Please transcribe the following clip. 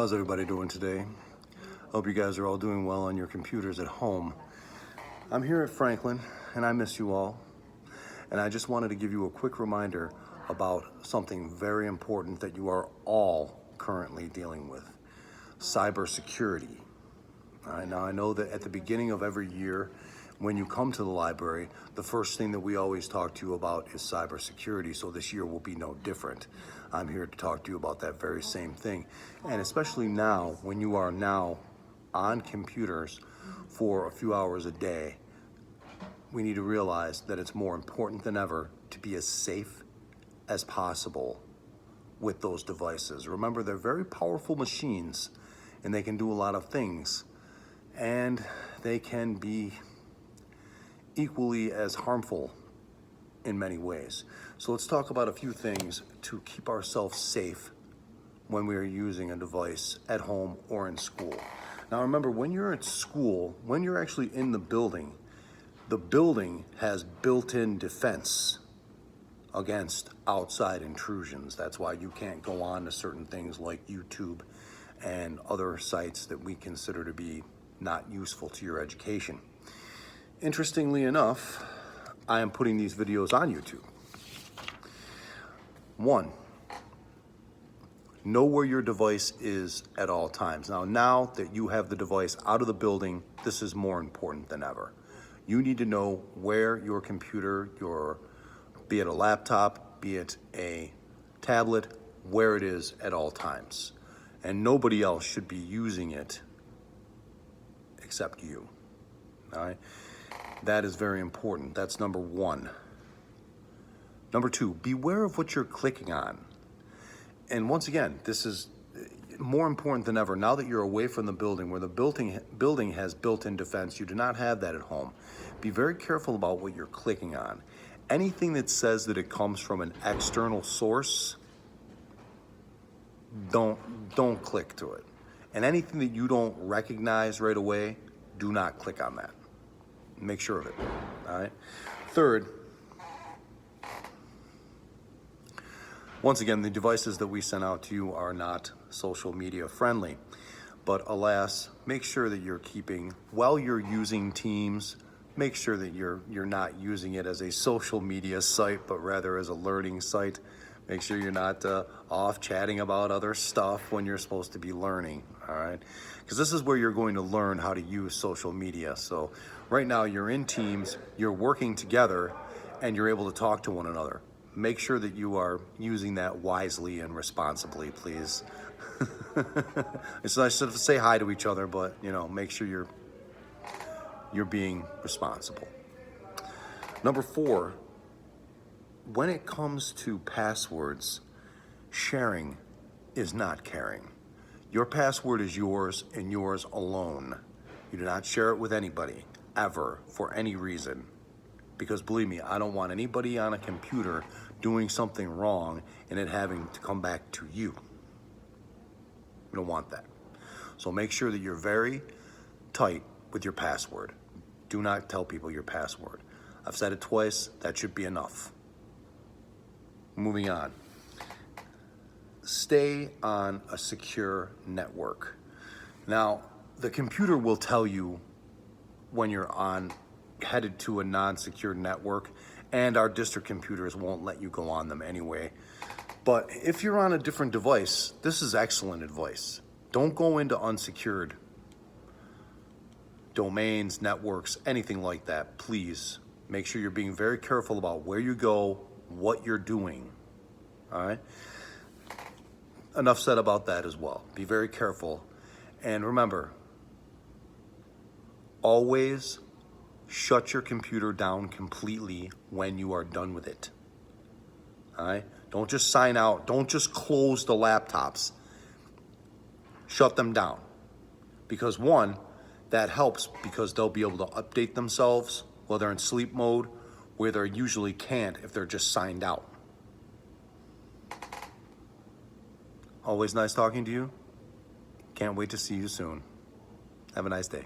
How's everybody doing today? Hope you guys are all doing well on your computers at home. I'm here at Franklin and I miss you all. And I just wanted to give you a quick reminder about something very important that you are all currently dealing with: cybersecurity. All right, now I know that at the beginning of every year, when you come to the library, the first thing that we always talk to you about is cybersecurity, so this year will be no different. I'm here to talk to you about that very same thing. And especially now, when you are now on computers for a few hours a day, we need to realize that it's more important than ever to be as safe as possible with those devices. Remember, they're very powerful machines and they can do a lot of things, and they can be equally as harmful in many ways. So let's talk about a few things to keep ourselves safe when we are using a device at home or in school. Now remember, when you're at school, when you're actually in the building has built-in defense against outside intrusions. That's why you can't go on to certain things like YouTube and other sites that we consider to be not useful to your education. Interestingly enough, I am putting these videos on YouTube. 1, know where your device is at all times. Now that you have the device out of the building, this is more important than ever. You need to know where your computer, be it a laptop, be it a tablet, where it is at all times. And nobody else should be using it except you. All right? That is very important. That's number 1. Number 2, beware of what you're clicking on. And once again, this is more important than ever. Now that you're away from the building, where the building has built-in defense, you do not have that at home. Be very careful about what you're clicking on. Anything that says that it comes from an external source, don't click to it. And anything that you don't recognize right away, do not click on that. Make sure of it. All right. 3rd, once again, the devices that we send out to you are not social media friendly, but alas, make sure that you're keeping, while you're using Teams, make sure that you're not using it as a social media site, but rather as a learning site. Make sure you're not off chatting about other stuff when you're supposed to be learning, all right? Because this is where you're going to learn how to use social media. So right now you're in Teams, you're working together, and you're able to talk to one another. Make sure that you are using that wisely and responsibly, please. It's nice to say hi to each other, but make sure you're being responsible. Number 4, when it comes to passwords, sharing is not caring. Your password is yours and yours alone. You do not share it with anybody, ever, for any reason. Because believe me, I don't want anybody on a computer doing something wrong and it having to come back to you. We don't want that. So make sure that you're very tight with your password. Do not tell people your password. I've said it twice, that should be enough. Moving on. Stay on a secure network. Now, the computer will tell you when you're headed to a non-secure network, and our district computers won't let you go on them anyway. But if you're on a different device, this is excellent advice. Don't go into unsecured domains, networks, anything like that. Please make sure you're being very careful about where you go, what you're doing. All right? Enough said about that as well. Be very careful. And remember, always shut your computer down completely when you are done with it. All right? Don't just sign out. Don't just close the laptops. Shut them down. Because 1, that helps because they'll be able to update themselves while they're in sleep mode, where they usually can't if they're just signed out. Always nice talking to you. Can't wait to see you soon. Have a nice day.